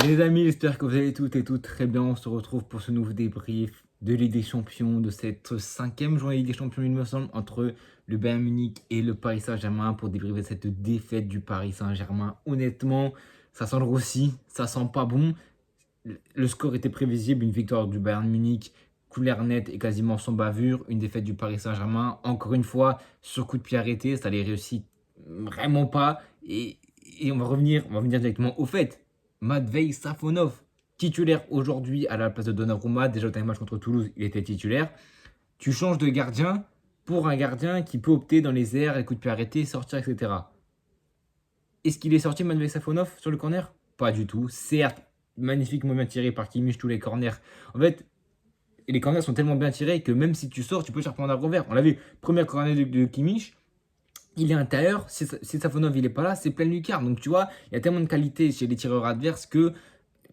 Les amis, j'espère que vous allez toutes et toutes très bien. On se retrouve pour ce nouveau débrief de Ligue des Champions, de cette cinquième journée de Ligue des Champions, il me semble, entre le Bayern Munich et le Paris Saint-Germain pour débriefer cette défaite du Paris Saint-Germain. Honnêtement, ça sent le roussi, ça sent pas bon. Le score était prévisible, une victoire du Bayern Munich, couleur nette et quasiment sans bavure. Une défaite du Paris Saint-Germain, encore une fois, sur coup de pied arrêté, ça les réussit vraiment pas. Et on va revenir directement au fait. Matvei Safonov, titulaire aujourd'hui à la place de Donnarumma. Déjà, au dernier match contre Toulouse, il était titulaire. Tu changes de gardien pour un gardien qui peut opter dans les airs, les coups de pied arrêtés, sortir, etc. Est-ce qu'il est sorti, Matvei Safonov, sur le corner? Pas du tout. Certes, magnifiquement bien tiré par Kimmich, tous les corners. En fait, les corners sont tellement bien tirés que même si tu sors, tu peux te faire prendre un revers. On l'a vu, premier corner de Kimmich, il est intérieur, si Safonov il est pas là, c'est plein lucarne. Donc tu vois, il y a tellement de qualité chez les tireurs adverses que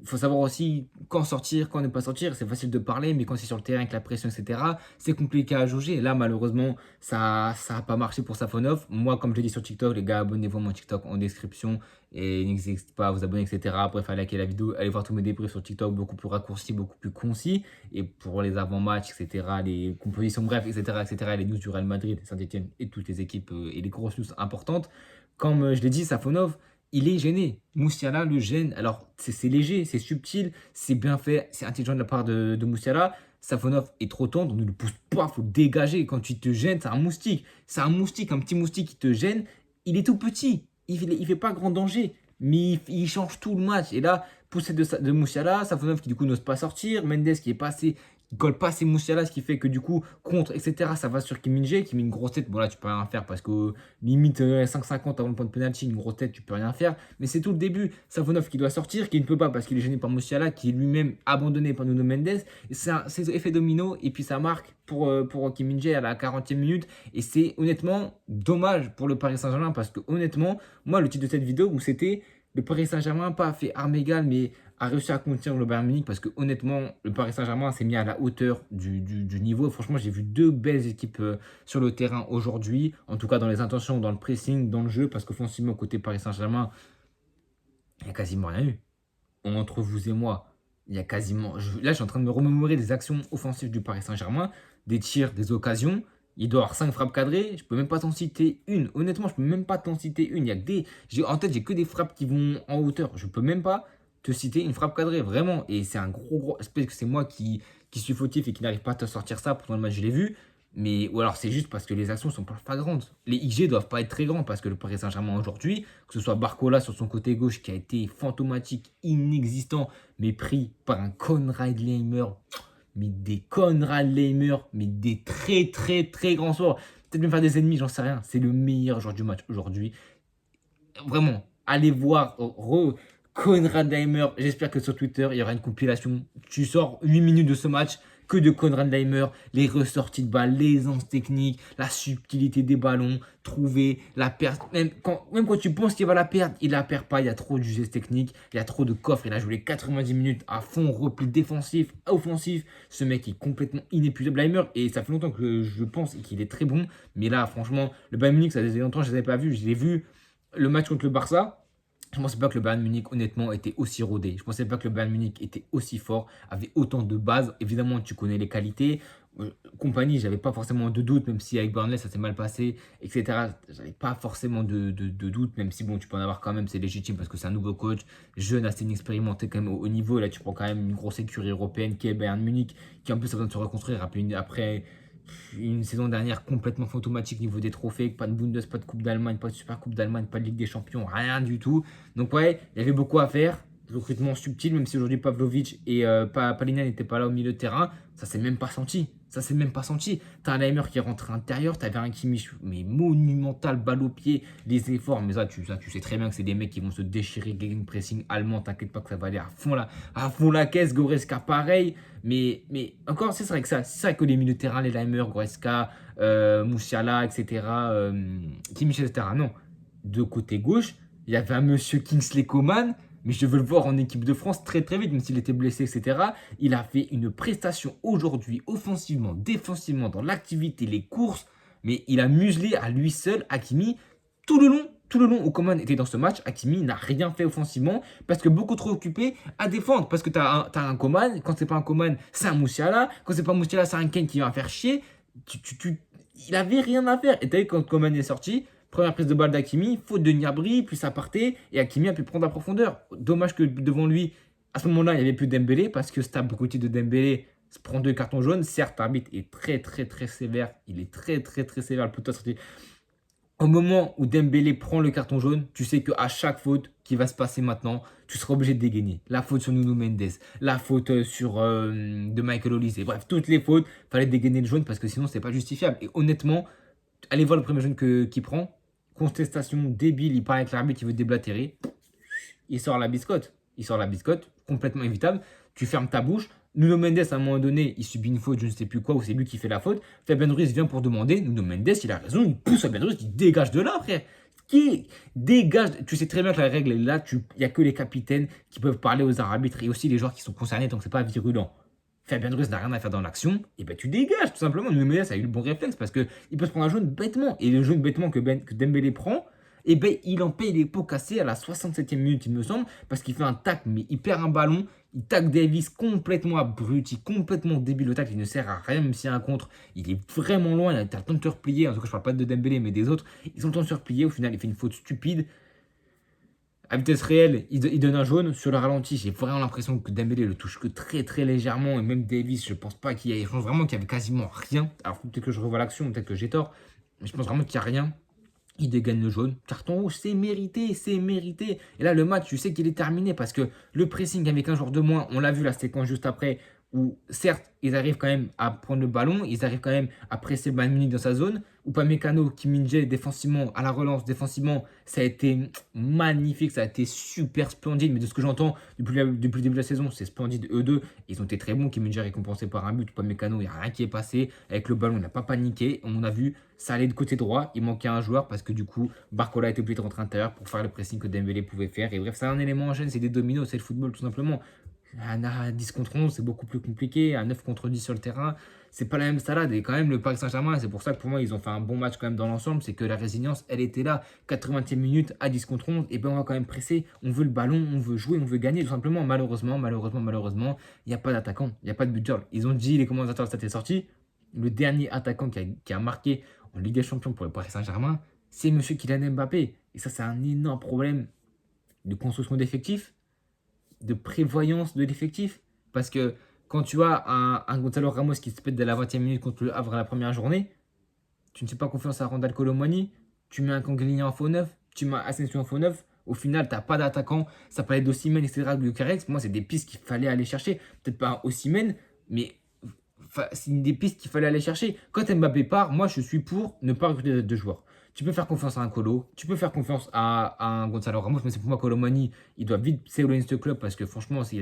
il faut savoir aussi quand sortir, quand ne pas sortir. C'est facile de parler, mais quand c'est sur le terrain avec la pression, etc., c'est compliqué à jauger. Là, malheureusement, ça n'a pas marché pour Safonov. Moi, comme je l'ai dit sur TikTok, les gars, abonnez-vous à mon TikTok en description et n'hésitez pas à vous abonner, etc. Bref, à liker la vidéo, allez voir tous mes débriefs sur TikTok, beaucoup plus raccourcis, beaucoup plus concis. Et pour les avant-matchs, etc., les compositions, bref, etc., etc., les news du Real Madrid, Saint-Etienne et toutes les équipes et les grosses news importantes. Comme je l'ai dit, Safonov, il est gêné. Moussiala le gêne. Alors, c'est léger, c'est subtil, c'est bien fait, c'est intelligent de la part de Moussiala. Safonov est trop tendre, on ne le pousse pas, il faut le dégager. Quand tu te gênes, c'est un moustique. C'est un moustique, un petit moustique qui te gêne. Il est tout petit, il fait pas grand danger, mais il change tout le match. Et là, poussé de Moussiala, Safonov qui du coup n'ose pas sortir, Mendes qui est passé, il colle pas ses Moussiala, ce qui fait que du coup, contre, etc., ça va sur Kim Min-jae, qui met une grosse tête. Bon, là, tu peux rien faire parce que limite 5,50 avant le point de penalty, une grosse tête, tu peux rien faire. Mais c'est tout le début. Savonov qui doit sortir, qui ne peut pas parce qu'il est gêné par Musiala, qui est lui-même abandonné par Nuno Mendes. C'est effet domino et puis ça marque pour Kim Min-jae à la 40e minute. Et c'est honnêtement dommage pour le Paris Saint-Germain parce que honnêtement, moi, le titre de cette vidéo où c'était le Paris Saint-Germain, pas fait armes égales, mais a réussi à contenir le Bayern Munich parce que honnêtement, le Paris Saint-Germain s'est mis à la hauteur du niveau. Franchement, j'ai vu deux belles équipes sur le terrain aujourd'hui, en tout cas dans les intentions, dans le pressing, dans le jeu, parce qu'offensivement, côté Paris Saint-Germain, il n'y a quasiment rien eu. Entre vous et moi, il y a quasiment. Là, je suis en train de me remémorer des actions offensives du Paris Saint-Germain, des tirs, des occasions. Il doit avoir 5 frappes cadrées. Je peux même pas t'en citer une. Honnêtement, je peux même pas t'en citer une. Il y a que des. En tête, j'ai que des frappes qui vont en hauteur. Je peux même pas te citer une frappe cadrée, vraiment. Et c'est un gros. Peut-être que c'est moi qui suis fautif et qui n'arrive pas à te sortir ça. Pourtant, le match, je l'ai vu. Mais, ou alors c'est juste parce que les actions sont pas flagrantes. Les IG doivent pas être très grands parce que le Paris Saint-Germain aujourd'hui, que ce soit Barcola sur son côté gauche qui a été fantomatique, inexistant, mais pris par un Konrad Laimer, mais des Konrad Laimer, mais des très très très grands sorts. Peut-être même faire des ennemis, j'en sais rien. C'est le meilleur joueur du match aujourd'hui. Vraiment, allez voir Konrad Laimer. J'espère que sur Twitter, il y aura une compilation. Tu sors 8 minutes de ce match que de Konrad Laimer, les ressorties de balles, l'aisance technique, la subtilité des ballons, trouver la perte. Même quand tu penses qu'il va la perdre, il la perd pas. Il y a trop de geste technique, il y a trop de coffres. Il a joué les 90 minutes à fond, repli défensif, offensif. Ce mec est complètement inépuisable. Laimer, et ça fait longtemps que je pense qu'il est très bon. Mais là, franchement, le Bayern Munich, ça faisait longtemps que je ne les avais pas vus. Je l'ai vu le match contre le Barça. Je ne pensais pas que le Bayern Munich, honnêtement, était aussi rodé. Je ne pensais pas que le Bayern Munich était aussi fort, avait autant de bases. Évidemment, tu connais les qualités. Compagnie, j'avais pas forcément de doute, même si avec Burnley, ça s'est mal passé, etc. J'avais pas forcément de doute, même si, bon, tu peux en avoir quand même, c'est légitime parce que c'est un nouveau coach, jeune, assez inexpérimenté quand même au niveau. Et là, tu prends quand même une grosse écurie européenne qui est Bayern Munich, qui en plus a besoin de se reconstruire après une saison dernière complètement fantomatique niveau des trophées, pas de Bundes, pas de Coupe d'Allemagne, pas de Super Coupe d'Allemagne, pas de Ligue des Champions, rien du tout. Donc ouais, il y avait beaucoup à faire. Recrutement subtil, même si aujourd'hui Pavlovic et Palhinha n'étaient pas là au milieu de terrain, ça s'est même pas senti. Ça s'est même pas senti. T'as un Leimer qui est rentré à l'intérieur, t'avais un Kimmich, mais monumental, balle au pied, les efforts. Mais ça, tu sais très bien que c'est des mecs qui vont se déchirer, game pressing allemand, t'inquiète pas que ça va aller à fond la caisse. Goretzka pareil. Mais encore, c'est vrai que ça, c'est vrai que les milieux de terrain, les Leimer, Goretzka, Moussiala, etc., Kimmich, etc. Non. De côté gauche, il y avait un monsieur Kingsley Coman, mais je veux le voir en équipe de France très très vite, même s'il était blessé, etc. Il a fait une prestation aujourd'hui, offensivement, défensivement, dans l'activité, les courses, mais il a muselé à lui seul Hakimi tout le long. tout le long où Coman était dans ce match, Hakimi n'a rien fait offensivement parce que beaucoup trop occupé à défendre. Parce que tu as un Coman, quand c'est pas un Coman, c'est un Musiala. Quand c'est pas Musiala, c'est un Kane qui va faire chier. Il avait rien à faire. Et tu as vu quand Coman est sorti, première prise de balle d'Hakimi, faute de Gnabry, puis ça partait et Hakimi a pu prendre la profondeur. Dommage que devant lui, à ce moment-là, il n'y avait plus Dembélé parce que Stab, côté de Dembélé, se prend 2 cartons jaunes. Certes, l'arbitre est très très très sévère. Il est très très très sévère. Le poteau sorti. Au moment où Dembélé prend le carton jaune, tu sais qu'à chaque faute qui va se passer maintenant, tu seras obligé de dégainer. La faute sur Nuno Mendes, la faute de Michael Olise, bref, toutes les fautes, il fallait dégainer le jaune parce que sinon, c'est pas justifiable. Et honnêtement, allez voir le premier jaune qu'il prend. Contestation débile, il parle avec l'arbitre, il veut déblatérer. Il sort la biscotte. Il sort la biscotte, complètement évitable. Tu fermes ta bouche. Nuno Mendes, à un moment donné, il subit une faute, je ne sais plus quoi, ou c'est lui qui fait la faute. Fabien Ruiz vient pour demander. Nuno Mendes, il a raison, il pousse Fabien Ruiz, il dégage de là, frère. Qui dégage. Tu sais très bien que la règle est là, il n'y a que les capitaines qui peuvent parler aux arbitres et aussi les joueurs qui sont concernés, donc c'est pas virulent. Fabien Ruiz n'a rien à faire dans l'action, et ben tu dégages tout simplement. Nuno Mendes a eu le bon réflexe parce qu'il peut se prendre un jaune bêtement. Et le jaune bêtement que Dembélé prend, et ben il en paye les pots cassés à la 67e minute, il me semble, parce qu'il fait un tac, mais il perd un ballon, il tac Davis complètement abruti, complètement débile. Le tac, il ne sert à rien, même s'il y a un contre, il est vraiment loin, il a le temps de se replier. En tout cas, je parle pas de Dembélé, mais des autres, ils ont le temps de se replier. Au final, il fait une faute stupide. À vitesse réelle, il donne un jaune. Sur le ralenti, j'ai vraiment l'impression que Dembélé le touche que très très légèrement. Et même Davis, je pense pas qu'il y ait. Je pense vraiment qu'il y avait quasiment rien. Alors peut-être que je revois l'action, peut-être que j'ai tort. Mais je pense vraiment qu'il n'y a rien. Il dégaine le jaune. Carton rouge, c'est mérité, c'est mérité. Et là, le match, tu sais qu'il est terminé parce que le pressing avec un joueur de moins, on l'a vu la séquence juste après, où certes, ils arrivent quand même à prendre le ballon, ils arrivent quand même à presser Bayern Munich dans sa zone. Ou pas Mécano, Kim Min-jae défensivement, à la relance, défensivement, ça a été magnifique, ça a été super splendide. Mais de ce que j'entends depuis le début de la saison, c'est splendide. Eux deux, ils ont été très bons. Kim Min-jae récompensé par un but, pas Mécano, il n'y a rien qui est passé. Avec le ballon, il n'a pas paniqué. On a vu, ça allait de côté droit. Il manquait un joueur parce que du coup, Barcola était obligé de rentrer à l'intérieur pour faire le pressing que Dembélé pouvait faire. Et bref, c'est un élément en chaîne, c'est des dominos, c'est le football tout simplement. À 10 contre 11, c'est beaucoup plus compliqué. À 9 contre 10 sur le terrain, c'est pas la même salade. Et quand même, le Paris Saint-Germain, c'est pour ça que pour moi, ils ont fait un bon match quand même dans l'ensemble. C'est que la résilience, elle était là. 80e minute à 10 contre 11. Et ben on va quand même presser. On veut le ballon, on veut jouer, on veut gagner. Tout simplement, malheureusement, il n'y a pas d'attaquant. Il n'y a pas de but. Ils ont dit, les commentateurs, ça était sorti. Le dernier attaquant qui a marqué en Ligue des Champions pour le Paris Saint-Germain, c'est monsieur Kylian Mbappé. Et ça, c'est un énorme problème de construction d'effectifs, de prévoyance de l'effectif. Parce que quand tu as un Gonzalo Ramos qui se pète dès la 20e minute contre le Havre à la première journée, tu ne fais pas confiance à Randal Colomwani, tu mets un Canglignan en faux neuf, tu mets Asensio en faux neuf, au final, tu n'as pas d'attaquant, ça parlait d'Osimhen, etc. de Bucarest. Pour moi, c'est des pistes qu'il fallait aller chercher. Peut-être pas Osimhen, mais c'est des pistes qu'il fallait aller chercher. Quand Mbappé part, moi, je suis pour ne pas recruter de joueurs. Tu peux faire confiance à un Colo, tu peux faire confiance à un Gonzalo Ramos, mais c'est pour moi Colomani, il doit vite s'éloigner de ce club parce que franchement, c'est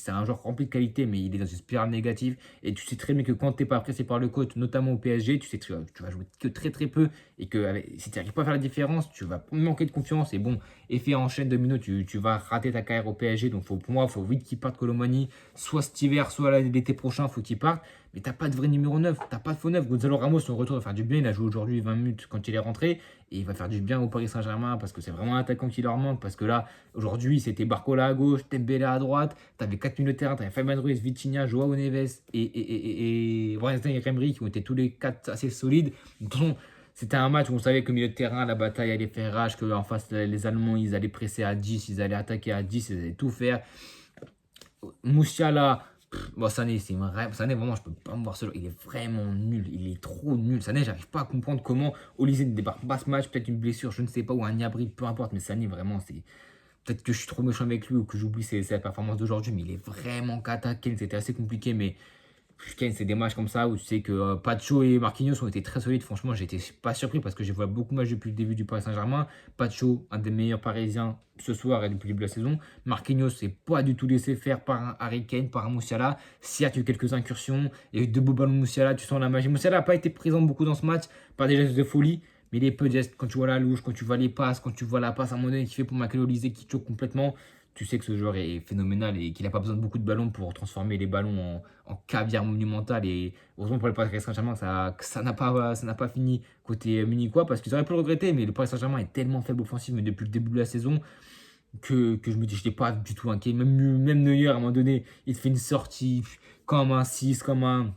un joueur rempli de qualité, mais il est dans une spirale négative. Et tu sais très bien que quand tu n'es pas pressé par le coach, notamment au PSG, tu sais que tu vas jouer que très très peu et que si tu n'arrives pas à faire la différence, tu vas manquer de confiance. Et bon, effet en chaîne domino, tu vas rater ta carrière au PSG. Donc pour moi, il faut vite qu'il parte Colomani, soit cet hiver, soit l'été prochain, il faut qu'il parte. Mais t'as pas de vrai numéro 9, t'as pas de faux 9. Gonzalo Ramos, son retour va faire du bien. Il a joué aujourd'hui 20 minutes quand il est rentré. Et il va faire du bien au Paris Saint-Germain parce que c'est vraiment un attaquant qui leur manque. Parce que là, aujourd'hui, c'était Barcola à gauche, Dembélé à droite. T'avais 4 milieux de terrain. T'avais Fabien Ruiz, Vitinha, Joao Neves et Weinstein et Remri qui ont été tous les 4 assez solides. De toute façon, c'était un match où on savait que milieu de terrain, la bataille allait faire rage. Qu'en face, les Allemands, ils allaient presser à 10. Ils allaient attaquer à 10. Ils allaient tout faire. Musiala. Bon, Sané, c'est vrai. Sané, vraiment, je peux pas me voir seul. Il est vraiment nul. Il est trop nul. Sané, j'arrive pas à comprendre comment Olise ne débarque pas ce match. Peut-être une blessure, je ne sais pas, ou un Gnabry, peu importe. Mais Sané, vraiment, c'est. Peut-être que je suis trop méchant avec lui ou que j'oublie ses performances d'aujourd'hui. Mais il est vraiment cata. Kane, c'était assez compliqué. Mais Kane, c'est des matchs comme ça où tu sais que Pacho et Marquinhos ont été très solides. Franchement, j'étais pas surpris parce que j'ai vu beaucoup de matchs depuis le début du Paris Saint-Germain. Pacho, un des meilleurs Parisiens ce soir et depuis le début de la saison. Marquinhos, c'est pas du tout laissé faire par un Harry Kane, par un Musiala. Certes, il y a eu quelques incursions. Il y a eu deux beaux ballons de Musiala. Tu sens la magie. Musiala n'a pas été présent beaucoup dans ce match par des gestes de folie. Mais les peu de gestes, quand tu vois la louche, quand tu vois les passes, quand tu vois la passe à un moment donné qui fait pour Michael Olise qui choque complètement, tu sais que ce joueur est phénoménal et qu'il n'a pas besoin de beaucoup de ballons pour transformer les ballons en caviar monumental. Et heureusement pour le Paris Saint-Germain que ça n'a pas fini côté munichois parce qu'ils auraient pu le regretter. Mais le Paris Saint-Germain est tellement faible offensif depuis le début de la saison que je me dis, je n'étais pas du tout inquiet. Même Neuer, à un moment donné, il te fait une sortie comme un 6 comme un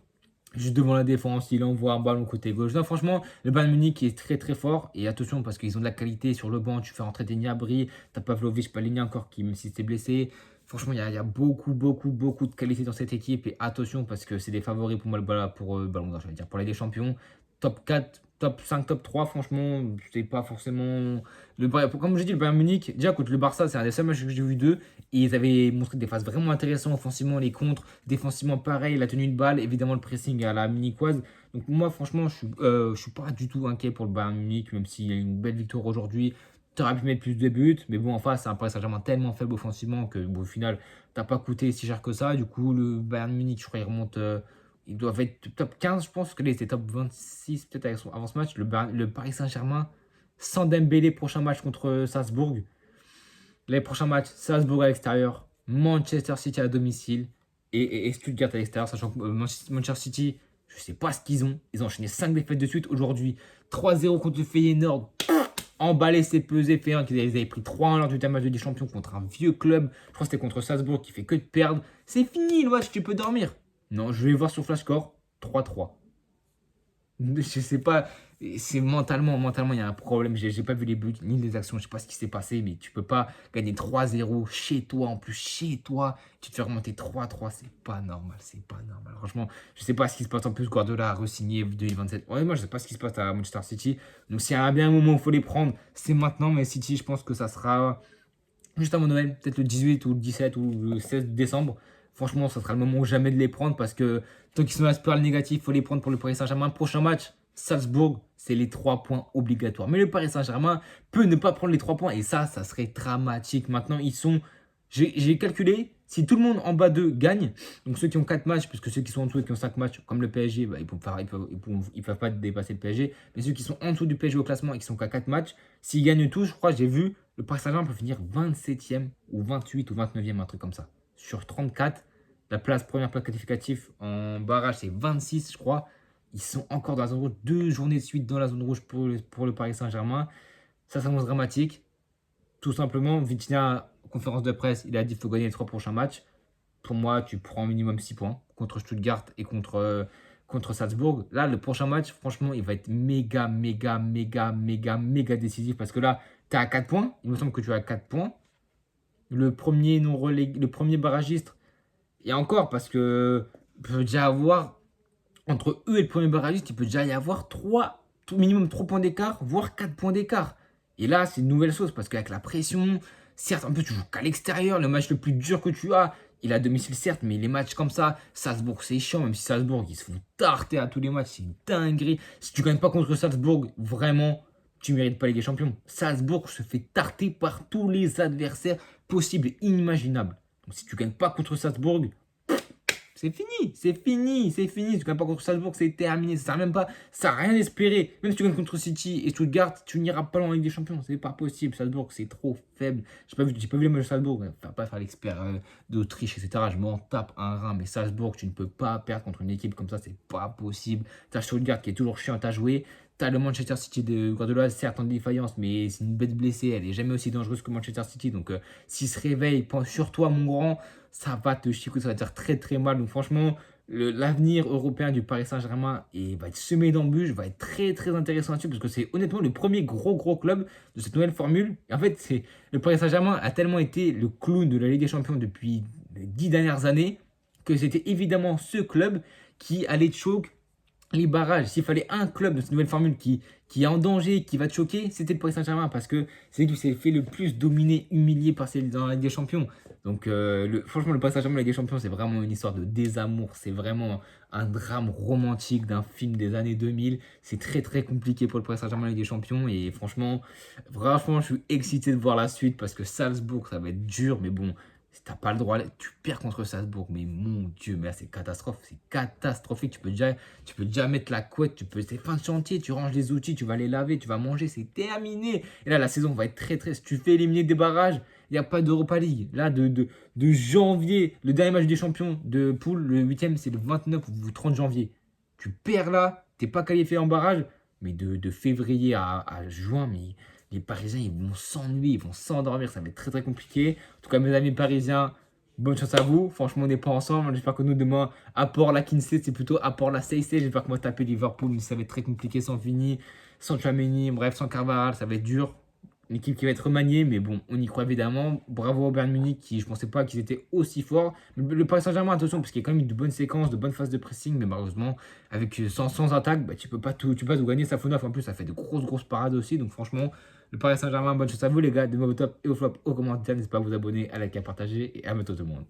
juste devant la défense, il envoie un ballon côté gauche. Non, franchement, le Bayern Munich est très très fort. Et attention, parce qu'ils ont de la qualité sur le banc. Tu fais rentrer des Gnabry, t'as Pavlovic, Palhinha encore, qui, même si c'était blessé. Franchement, il y a beaucoup, beaucoup, beaucoup de qualité dans cette équipe. Et attention, parce que c'est des favoris pour moi, pour Ballon d'Or, je veux dire, pour la Ligue des Champions. Top 4, top 5, top 3, franchement, c'est pas forcément. Comme je dis, le Bayern Munich, déjà contre le Barça, c'est un des seuls matchs que j'ai vu d'eux. Et ils avaient montré des phases vraiment intéressantes offensivement, les contres, défensivement pareil, la tenue de balle, évidemment le pressing à la munichoise. Donc moi franchement je suis pas du tout inquiet pour le Bayern Munich, même s'il y a une belle victoire aujourd'hui. Tu aurais pu mettre plus de buts, mais bon en face c'est un Paris Saint-Germain tellement faible offensivement que bon, au final t'as pas coûté si cher que ça. Du coup le Bayern Munich je crois il remonte, ils doivent être top 15 je pense, que là c'était top 26 peut-être avant ce match. Le Paris Saint-Germain sans Dembélé, prochain match contre Salzbourg. Les prochains matchs, Salzbourg à l'extérieur, Manchester City à domicile et Stuttgart à l'extérieur, sachant que Manchester City, je ne sais pas ce qu'ils ont. Ils ont enchaîné 5 défaites de suite. Aujourd'hui, 3-0 contre le Feyenoord. Emballé, c'est pesé. Feyenoord, qu'ils avaient pris 3-1 lors du match de Ligue des Champions contre un vieux club. Je crois que c'était contre Salzbourg qui fait que de perdre. C'est fini le match, tu peux dormir. Non, je vais voir sur Flashscore, 3-3. Je sais pas, c'est mentalement, il y a un problème. J'ai pas vu les buts ni les actions, je sais pas ce qui s'est passé, mais tu peux pas gagner 3-0 chez toi, en plus chez toi, tu te fais remonter 3-3, c'est pas normal, c'est pas normal. Franchement, je sais pas ce qui se passe. En plus, Guardiola a re-signé 2027. Ouais, moi je sais pas ce qui se passe à Manchester City. Donc s'il y a bien un moment où il faut les prendre, c'est maintenant. Mais City, je pense que ça sera juste avant Noël, peut-être le 18 ou le 17 ou le 16 décembre. Franchement, ça sera le moment ou jamais de les prendre parce que tant qu'ils sont à la spirale négative, il faut les prendre pour le Paris Saint-Germain. Prochain match, Salzbourg, c'est les 3 points obligatoires. Mais le Paris Saint-Germain peut ne pas prendre les 3 points et ça serait dramatique. Maintenant, ils sont. J'ai calculé, si tout le monde en bas d'eux gagne, donc ceux qui ont 4 matchs, puisque ceux qui sont en dessous et qui ont 5 matchs, comme le PSG, bah, ils peuvent pas dépasser le PSG. Mais ceux qui sont en dessous du PSG au classement et qui sont qu'à 4 matchs, s'ils gagnent tous, je crois, j'ai vu, le Paris Saint-Germain peut finir 27e ou 28 ou 29e, un truc comme ça. Sur 34, la première place qualificative en barrage, c'est 26, je crois. Ils sont encore dans la zone rouge, 2 journées de suite dans la zone rouge pour le Paris Saint-Germain. Ça s'annonce dramatique. Tout simplement, Vitinha, conférence de presse, il a dit qu'il faut gagner les 3 prochains matchs. Pour moi, tu prends au minimum 6 points contre Stuttgart et contre Salzbourg. Là, le prochain match, franchement, il va être méga, méga, méga, méga, méga décisif parce que là, tu es à 4 points. Il me semble que tu es à 4 points. Le premier le premier barragiste, et encore parce que il peut déjà avoir entre eux et le premier barragiste, il peut déjà y avoir minimum 3 points d'écart, voire 4 points d'écart. Et là, c'est une nouvelle chose parce qu'avec la pression, certes, un peu tu joues qu'à l'extérieur, le match le plus dur que tu as, il est à domicile certes, mais les matchs comme ça, Salzbourg c'est chiant, même si Salzbourg ils se font tarter à tous les matchs, c'est une dinguerie. Si tu gagnes pas contre Salzbourg, vraiment, tu mérites pas les Champions. Salzbourg se fait tarter par tous les adversaires possibles et inimaginables. Donc si tu gagnes pas contre Salzbourg, c'est fini, c'est fini, c'est fini. Si tu gagnes pas contre Salzbourg, c'est terminé. Ça sert même pas, ça sert à rien d'espérer. Même si tu gagnes contre City et Stuttgart, tu n'iras pas loin en Ligue des Champions. C'est pas possible. Salzbourg, c'est trop faible. J'ai pas vu les matchs de Salzbourg. Pas faire l'expert d'Autriche, etc. Je m'en tape un rein. Mais Salzbourg, tu ne peux pas perdre contre une équipe comme ça. C'est pas possible. T'as Stuttgart qui est toujours chiant à jouer. T'as le Manchester City de Guardiola, certes en défaillance, mais c'est une bête blessée. Elle est jamais aussi dangereuse que Manchester City. Donc, s'il se réveille, pense sur toi, mon grand, ça va te chicoter, ça va te faire très très mal. Donc, franchement, l'avenir européen du Paris Saint-Germain va être semé d'embûches, va être très très intéressant là-dessus parce que c'est honnêtement le premier gros club de cette nouvelle formule. Et en fait, le Paris Saint-Germain a tellement été le clown de la Ligue des Champions depuis les 10 dernières années que c'était évidemment ce club qui allait choquer les barrages. S'il fallait un club de cette nouvelle formule qui est en danger, qui va te choquer, c'était le Paris Saint-Germain parce que c'est lui qui s'est fait le plus dominer, humilier dans la Ligue des Champions. Donc franchement, le Paris Saint-Germain de la Ligue des Champions, c'est vraiment une histoire de désamour. C'est vraiment un drame romantique d'un film des années 2000. C'est très très compliqué pour le Paris Saint-Germain de la Ligue des Champions. Et franchement, je suis excité de voir la suite parce que Salzbourg, ça va être dur. Mais bon, si t'as pas le droit, tu perds contre Salzbourg. Mais mon Dieu, mais là, c'est catastrophe. C'est catastrophique. Tu peux déjà mettre la couette. C'est fin de chantier. Tu ranges les outils. Tu vas les laver. Tu vas manger. C'est terminé. Et là, la saison va être très, très. Si tu fais éliminer des barrages, Il n'y a pas d'Europa League. Là, de janvier, le dernier match des champions de poule, le 8e, c'est le 29 ou 30 janvier. Tu perds là, t'es pas qualifié en barrage, mais de février à juin, mais les Parisiens, ils vont s'ennuyer, ils vont s'endormir, ça va être très très compliqué. En tout cas, mes amis parisiens, bonne chance à vous. Franchement, on n'est pas ensemble. J'espère que nous, demain, apport la Kinsey, c'est plutôt apport la Seyssey. J'espère qu'on va taper Liverpool, mais ça va être très compliqué sans Vini, sans Tchouaméni, bref, sans Carvajal, ça va être dur. Une équipe qui va être remaniée, mais bon, on y croit évidemment. Bravo au Bayern Munich, qui je pensais pas qu'ils étaient aussi forts. Le Paris Saint-Germain, attention, parce qu'il y a quand même eu de bonnes séquences, de bonnes phases de pressing, mais malheureusement, avec sans attaque, bah, tu peux pas tout gagner. Ça faut neuf. En plus, ça fait de grosses parades aussi. Donc franchement, le Paris Saint-Germain, bonne chance à vous les gars. Demain au top et au flop, aux commentaires. N'hésitez pas à vous abonner, à liker, à partager et à bientôt tout le monde.